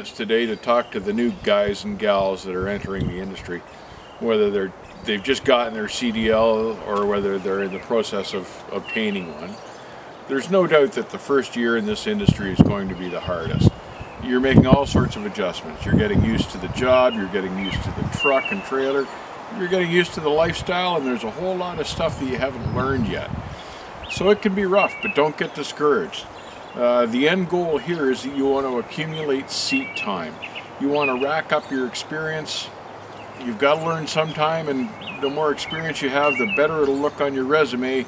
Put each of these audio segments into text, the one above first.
minutes today to talk to the new guys and gals that are entering the industry, whether they've just gotten their CDL or whether they're in the process of obtaining one. There's no doubt that the first year in this industry is going to be the hardest. You're making all sorts of adjustments. You're getting used to the job, you're getting used to the truck and trailer, you're getting used to the lifestyle, and there's a whole lot of stuff that you haven't learned yet. So it can be rough, but don't get discouraged. The end goal here is that you want to accumulate seat time. You want to rack up your experience. You've got to learn sometime, and the more experience you have, the better it'll look on your resume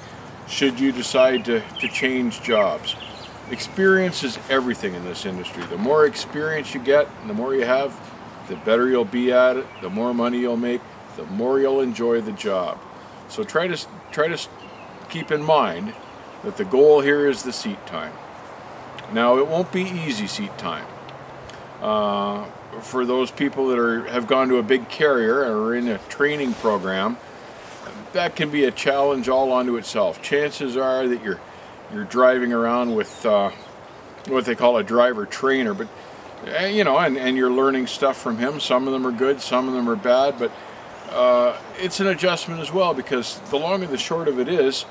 should you decide to change jobs. Experience is everything in this industry. The more experience you get and the more you have, the better you'll be at it, the more money you'll make, the more you'll enjoy the job. So try to keep in mind that the goal here is the seat time. Now, it won't be easy seat time. For those people that have gone to a big carrier or are in a training program, that can be a challenge all unto itself. Chances are that you're driving around with what they call a driver trainer, but you know, and you're learning stuff from him. Some of them are good, some of them are bad, but it's an adjustment as well, because the long and the short of it is,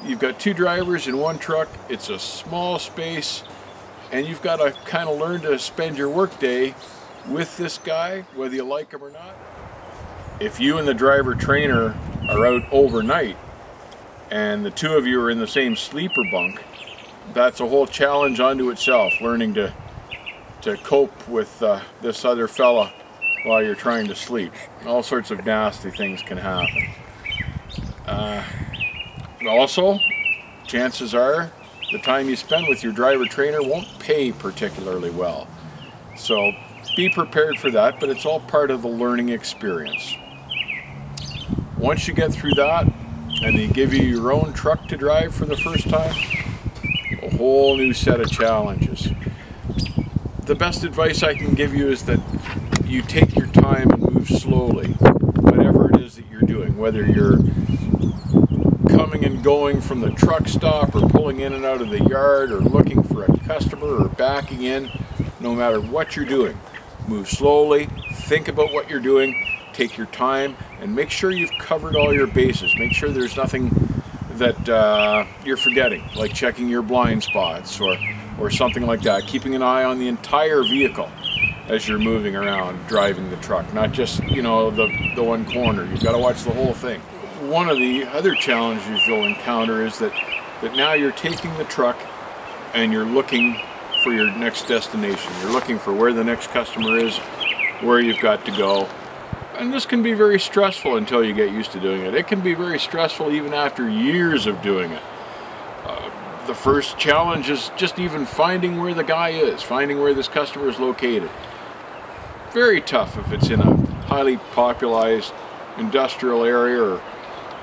you've got two drivers in one truck, it's a small space, and you've got to kind of learn to spend your workday with this guy, whether you like him or not. If you and the driver trainer are out overnight, and the two of you are in the same sleeper bunk, that's a whole challenge unto itself, learning to cope with this other fella while you're trying to sleep. All sorts of nasty things can happen. Also, chances are the time you spend with your driver trainer won't pay particularly well. So be prepared for that, but it's all part of the learning experience. Once you get through that, and they give you your own truck to drive for the first time, a whole new set of challenges. The best advice I can give you is that you take your time and move slowly, whatever it is that you're doing, whether you're coming and going from the truck stop or pulling in and out of the yard or looking for a customer or backing in. No matter what you're doing, move slowly, think about what you're doing, take your time, and make sure you've covered all your bases. Make sure there's nothing that you're forgetting, like checking your blind spots or something like that. Keeping an eye on the entire vehicle as you're moving around driving the truck, not just, you know, the one corner. You've got to watch the whole thing. One of the other challenges you'll encounter is that now you're taking the truck and you're looking for your next destination. You're looking for where the next customer is, where you've got to go. And this can be very stressful until you get used to doing it. It can be very stressful even after years of doing it. The first challenge is just even finding where the guy is, finding where this customer is located. Very tough if it's in a highly popularized industrial area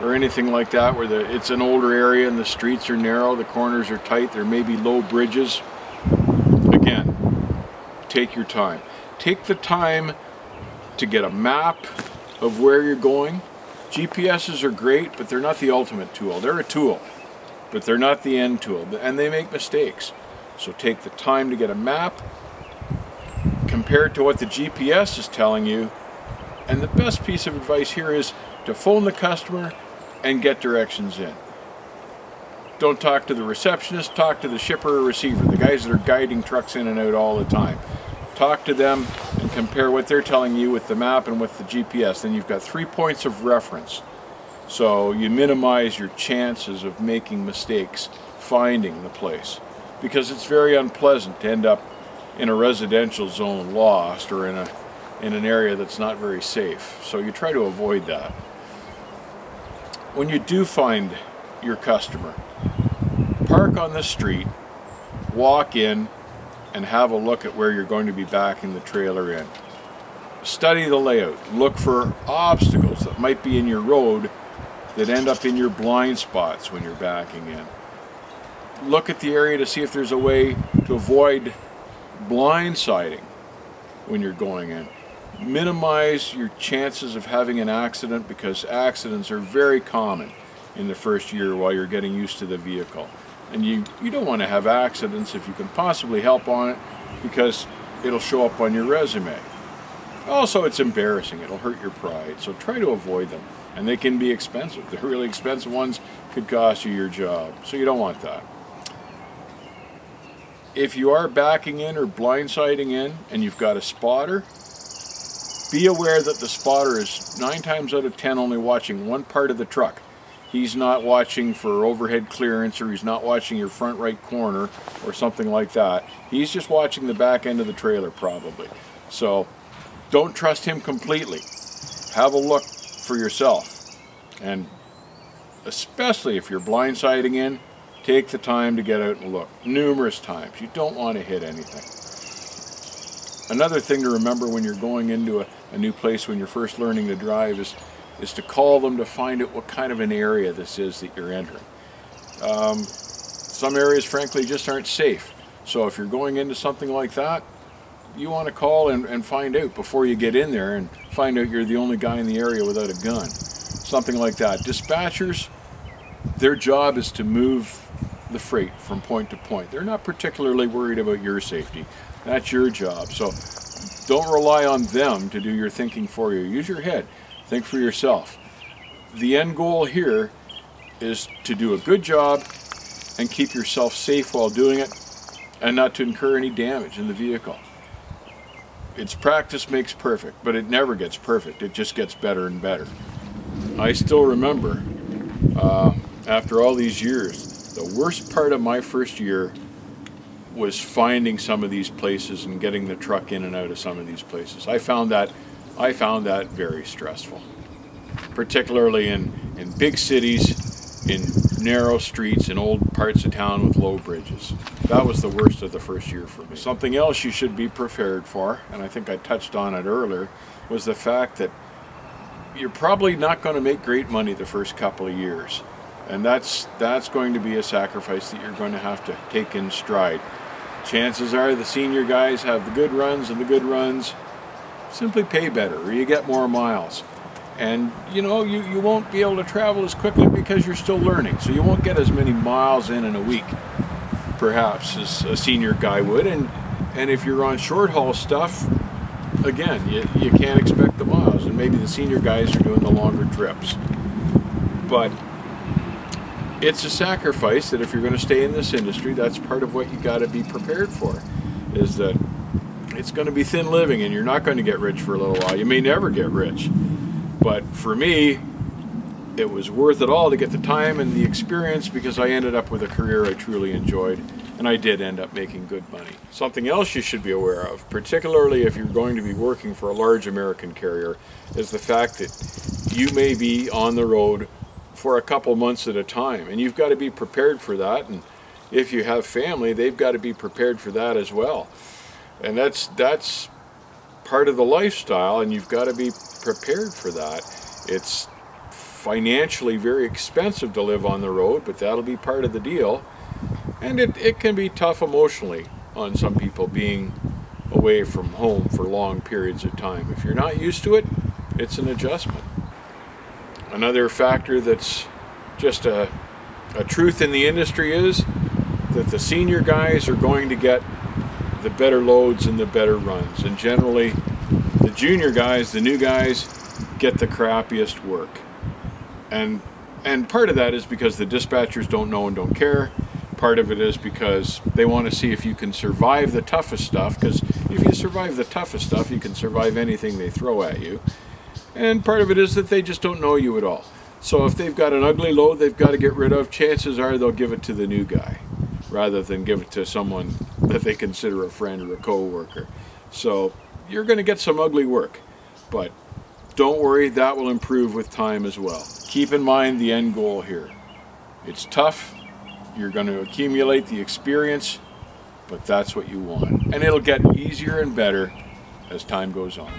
or anything like that, where it's an older area and the streets are narrow, the corners are tight, there may be low bridges. Again, take your time. Take the time to get a map of where you're going. GPSs are great, but they're not the ultimate tool. They're a tool, but they're not the end tool, and they make mistakes. So take the time to get a map, compare it to what the GPS is telling you, and the best piece of advice here is to phone the customer and get directions in. Don't talk to the receptionist, talk to the shipper or receiver, the guys that are guiding trucks in and out all the time. Talk to them and compare what they're telling you with the map and with the GPS. Then you've got 3 points of reference. So you minimize your chances of making mistakes finding the place, because it's very unpleasant to end up in a residential zone lost or in an area that's not very safe. So you try to avoid that. When you do find your customer, park on the street, walk in, and have a look at where you're going to be backing the trailer in. Study the layout. Look for obstacles that might be in your road that end up in your blind spots when you're backing in. Look at the area to see if there's a way to avoid blindsiding when you're going in. Minimize your chances of having an accident, because accidents are very common in the first year while you're getting used to the vehicle. And you don't want to have accidents if you can possibly help on it, because it'll show up on your resume. Also, it's embarrassing. It'll hurt your pride. So try to avoid them. And they can be expensive. The really expensive ones could cost you your job. So you don't want that. If you are backing in or blindsiding in and you've got a spotter, be aware that the spotter is 9 times out of 10 only watching one part of the truck. He's not watching for overhead clearance, or he's not watching your front right corner or something like that. He's just watching the back end of the trailer probably. So don't trust him completely. Have a look for yourself. And especially if you're blindsiding in, take the time to get out and look numerous times. You don't want to hit anything. Another thing to remember when you're going into a new place when you're first learning to drive is to call them to find out what kind of an area this is that you're entering. Some areas frankly just aren't safe. So if you're going into something like that, you want to call and find out before you get in there and find out you're the only guy in the area without a gun. Something like that. Dispatchers, their job is to move the freight from point to point. They're not particularly worried about your safety. That's your job. So don't rely on them to do your thinking for you. Use your head. Think for yourself. The end goal here is to do a good job and keep yourself safe while doing it and not to incur any damage in the vehicle. It's practice makes perfect, but it never gets perfect. It just gets better and better. I still remember, after all these years, the worst part of my first year was finding some of these places and getting the truck in and out of some of these places. I found that very stressful, particularly in big cities, in narrow streets, in old parts of town with low bridges. That was the worst of the first year for me. Something else you should be prepared for, and I think I touched on it earlier, was the fact that you're probably not going to make great money the first couple of years. And that's going to be a sacrifice that you're going to have to take in stride. Chances are the senior guys have the good runs, and the good runs simply pay better, or you get more miles. And you know, you won't be able to travel as quickly because you're still learning. So you won't get as many miles in a week, perhaps, as a senior guy would. And if you're on short haul stuff, again, you can't expect the miles. And maybe the senior guys are doing the longer trips. But it's a sacrifice that if you're going to stay in this industry, that's part of what you got to be prepared for, is that it's going to be thin living and you're not going to get rich for a little while. You may never get rich. But for me, it was worth it all to get the time and the experience, because I ended up with a career I truly enjoyed, and I did end up making good money. Something else you should be aware of, particularly if you're going to be working for a large American carrier, is the fact that you may be on the road for a couple months at a time, and you've got to be prepared for that. And if you have family, they've got to be prepared for that as well. And that's part of the lifestyle, and you've got to be prepared for that. It's financially very expensive to live on the road, but that'll be part of the deal. And it can be tough emotionally on some people being away from home for long periods of time. If you're not used to it, it's an adjustment. Another factor that's just a truth in the industry is that the senior guys are going to get the better loads and the better runs, and generally the junior guys, the new guys, get the crappiest work. And part of that is because the dispatchers don't know and don't care. Part of it is because they want to see if you can survive the toughest stuff, because if you survive the toughest stuff, you can survive anything they throw at you. And part of it is that they just don't know you at all. So if they've got an ugly load they've got to get rid of, chances are they'll give it to the new guy rather than give it to someone that they consider a friend or a co-worker. So you're going to get some ugly work, but don't worry, that will improve with time as well. Keep in mind the end goal here. It's tough, you're going to accumulate the experience, but that's what you want. And it'll get easier and better as time goes on.